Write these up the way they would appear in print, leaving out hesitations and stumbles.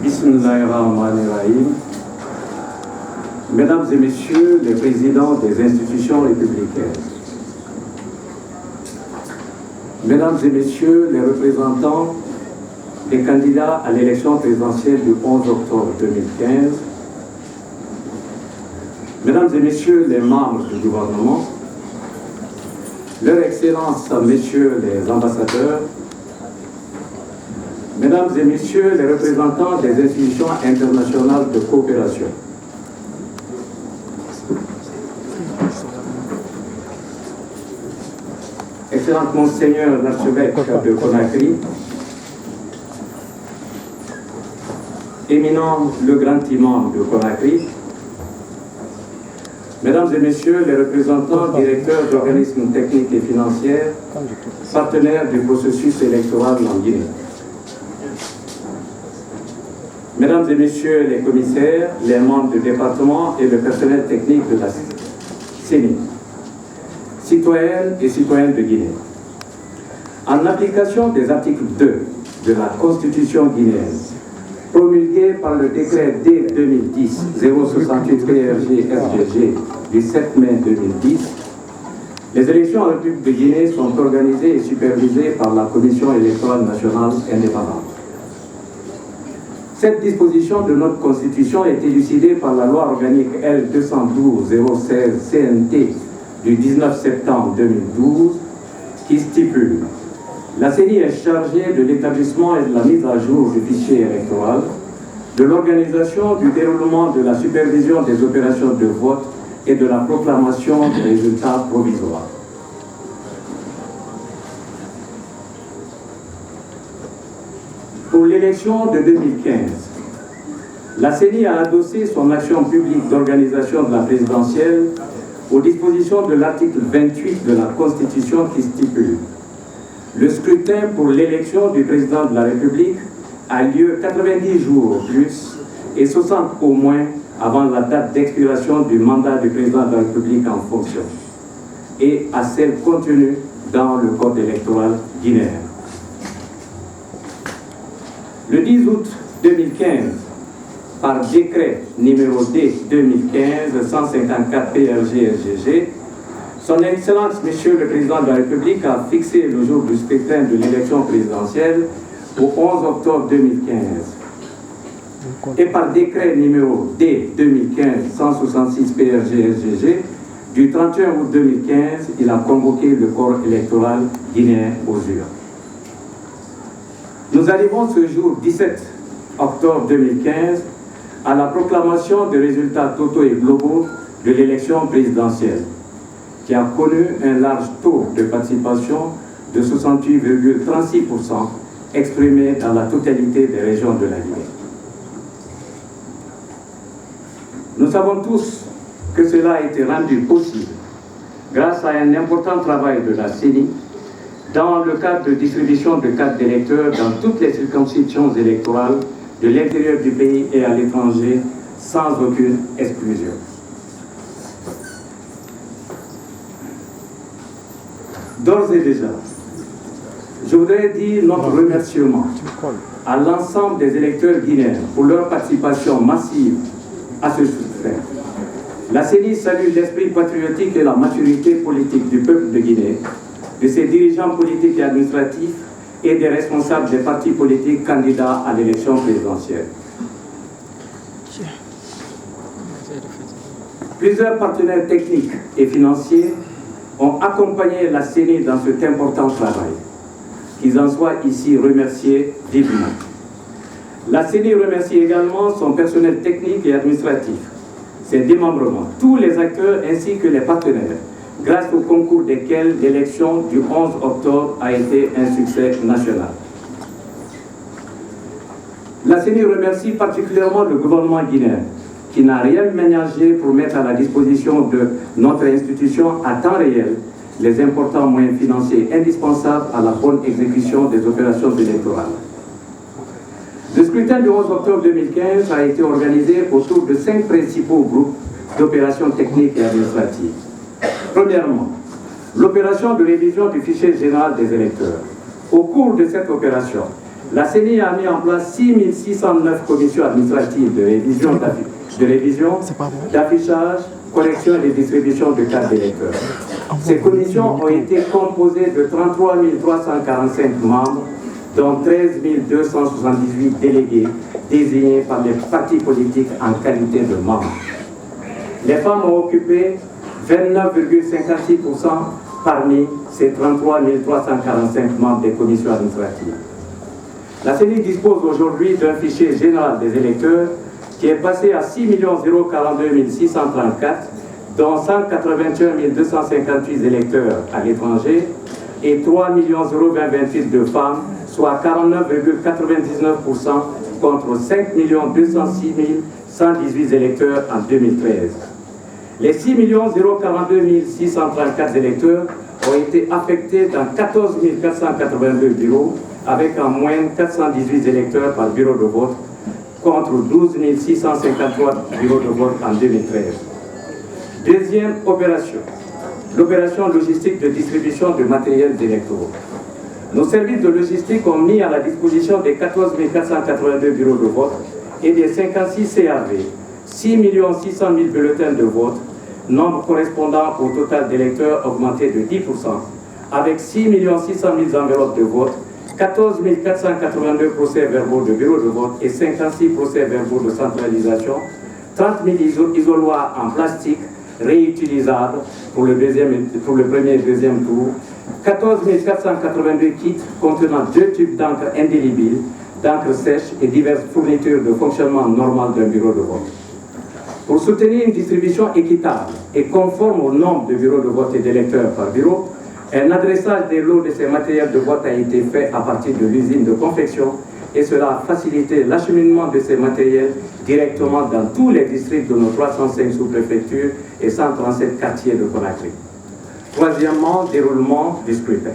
Bismillahirrahmanirrahim. Mesdames et messieurs les présidents des institutions républicaines, mesdames et messieurs les représentants des candidats à l'élection présidentielle du 11 octobre 2015, mesdames et messieurs les membres du gouvernement, leur Excellence, messieurs les ambassadeurs, mesdames et messieurs les représentants des institutions internationales de coopération, Excellent Monseigneur l'archevêque de Conakry, éminent le grand imam de Conakry, mesdames et messieurs les représentants directeurs d'organismes techniques et financiers, partenaires du processus électoral en Guinée, mesdames et messieurs les commissaires, les membres du département et le personnel technique de la CENI, citoyennes et citoyens de Guinée. En application des articles 2 de la Constitution guinéenne, promulgué par le décret D 2010-068 PRG-FGG du 7 mai 2010, les élections en République de Guinée sont organisées et supervisées par la Commission électorale nationale indépendante. Cette disposition de notre Constitution est élucidée par la loi organique L 212-016 CNT du 19 septembre 2012 qui stipule: la CENI est chargée de l'établissement et de la mise à jour du fichier électoral, de l'organisation du déroulement de la supervision des opérations de vote et de la proclamation des résultats provisoires. Pour l'élection de 2015, la CENI a adossé son action publique d'organisation de la présidentielle aux dispositions de l'article 28 de la Constitution qui stipule: le scrutin pour l'élection du président de la République a lieu 90 jours au plus et 60 au moins avant la date d'expiration du mandat du président de la République en fonction et à celle contenue dans le Code électoral guinéen. Le 10 août 2015, par décret numéro D 2015-154 PRG-SGG, Son Excellence, Monsieur le Président de la République, a fixé le jour du scrutin de l'élection présidentielle au 11 octobre 2015. Et par décret numéro D 2015-166 PRG-SGG, du 31 août 2015, il a convoqué le corps électoral guinéen aux urnes. Nous arrivons ce jour 17 octobre 2015 à la proclamation des résultats totaux et globaux de l'élection présidentielle, qui a connu un large taux de participation de 68,36%, exprimé dans la totalité des régions de la Guinée. Nous savons tous que cela a été rendu possible grâce à un important travail de la CENI dans le cadre de distribution de cartes d'électeurs dans toutes les circonscriptions électorales de l'intérieur du pays et à l'étranger, sans aucune exclusion. D'ores et déjà, je voudrais dire notre remerciement à l'ensemble des électeurs guinéens pour leur participation massive à ce scrutin. La CENI salue l'esprit patriotique et la maturité politique du peuple de Guinée, de ses dirigeants politiques et administratifs et des responsables des partis politiques candidats à l'élection présidentielle. Plusieurs partenaires techniques et financiers ont accompagné la CENI dans cet important travail. Qu'ils en soient ici remerciés vivement. La CENI remercie également son personnel technique et administratif, ses démembrements, tous les acteurs ainsi que les partenaires, grâce au concours desquels l'élection du 11 octobre a été un succès national. La CENI remercie particulièrement le gouvernement guinéen, qui n'a rien ménagé pour mettre à la disposition de notre institution à temps réel les importants moyens financiers indispensables à la bonne exécution des opérations électorales. Le scrutin du 11 octobre 2015 a été organisé autour de 5 principaux groupes d'opérations techniques et administratives. Premièrement, l'opération de révision du fichier général des électeurs. Au cours de cette opération, la CENI a mis en place 6609 commissions administratives de révision, d'affichage, collection et distribution de cartes d'électeurs. Ces commissions ont été composées de 33 345 membres, dont 13 278 délégués désignés par les partis politiques en qualité de membres. Les femmes ont occupé 29,56% parmi ces 33 345 membres des commissions administratives. La CENI dispose aujourd'hui d'un fichier général des électeurs qui est passé à 6 042 634, dont 181 258 électeurs à l'étranger et 3 028 de femmes, soit 49,99% contre 5 206 118 électeurs en 2013. Les 6 042 634 électeurs ont été affectés dans 14 482 bureaux, avec en moyenne 418 électeurs par bureau de vote, contre 12 653 bureaux de vote en 2013. Deuxième opération, l'opération logistique de distribution de matériel électoraux. Nos services de logistique ont mis à la disposition des 14 482 bureaux de vote et des 56 CAV, 6 600 000 bulletins de vote, nombre correspondant au total d'électeurs augmenté de 10%, avec 6 600 000 enveloppes de vote, 14 482 procès-verbaux de bureau de vote et 56 procès-verbaux de centralisation, 30 000 isoloirs en plastique réutilisables pour le premier et deuxième tour, 14 482 kits contenant 2 tubes d'encre indélébile, d'encre sèche et diverses fournitures de fonctionnement normal d'un bureau de vote. Pour soutenir une distribution équitable et conforme au nombre de bureaux de vote et d'électeurs par bureau, un adressage des lots de ces matériels de vote a été fait à partir de l'usine de confection et cela a facilité l'acheminement de ces matériels directement dans tous les districts de nos 305 sous-préfectures et 137 quartiers de Conakry. Troisièmement, déroulement du scrutin.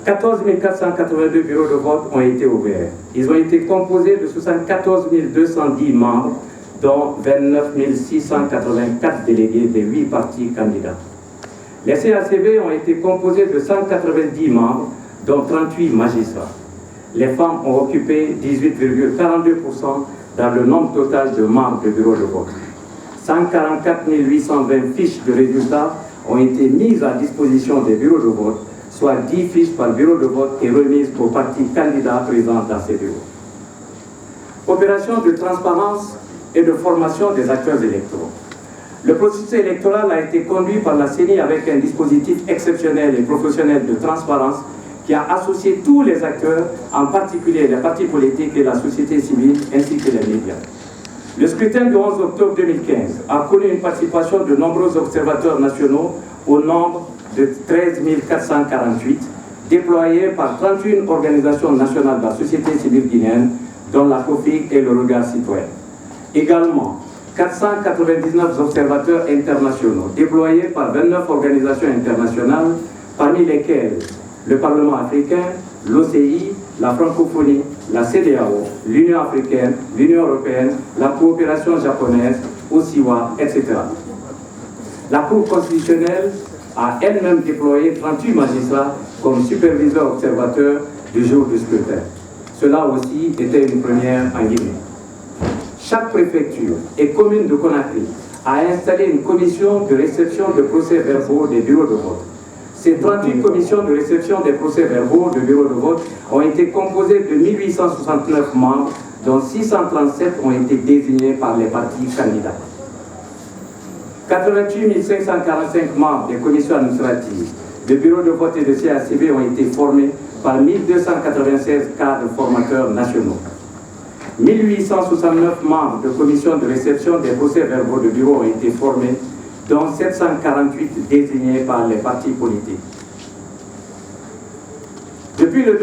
14 482 bureaux de vote ont été ouverts. Ils ont été composés de 74 210 membres, dont 29 684 délégués des 8 partis candidats. Les CACV ont été composés de 190 membres, dont 38 magistrats. Les femmes ont occupé 18,42% dans le nombre total de membres de bureau de vote. 144 820 fiches de résultats ont été mises à disposition des bureaux de vote, soit 10 fiches par bureau de vote et remises aux partis candidats présents dans ces bureaux. Opération de transparence et de formation des acteurs électoraux. Le processus électoral a été conduit par la CENI avec un dispositif exceptionnel et professionnel de transparence qui a associé tous les acteurs, en particulier les partis politiques et la société civile, ainsi que les médias. Le scrutin du 11 octobre 2015 a connu une participation de nombreux observateurs nationaux au nombre de 13 448, déployés par 31 organisations nationales de la société civile guinéenne, dont la COFIG et le Regard citoyen. Également, 499 observateurs internationaux, déployés par 29 organisations internationales, parmi lesquelles le Parlement africain, l'OCI, la francophonie, la CEDEAO, l'Union africaine, l'Union européenne, la coopération japonaise, OSIWA, etc. La Cour constitutionnelle a elle-même déployé 38 magistrats comme superviseurs observateurs du jour du scrutin. Cela aussi était une première en Guinée. Chaque préfecture et commune de Conakry a installé une commission de réception de procès-verbaux des bureaux de vote. Ces 38 commissions de réception des procès-verbaux de bureaux de vote ont été composées de 1869 membres, dont 637 ont été désignés par les partis candidats. 88 545 membres des commissions administratives, de bureaux de vote et de CACV ont été formés par 1296 cadres formateurs nationaux. 1869 membres de commissions de réception des procès-verbaux de bureau ont été formés, dont 748 désignés par les partis politiques. Depuis le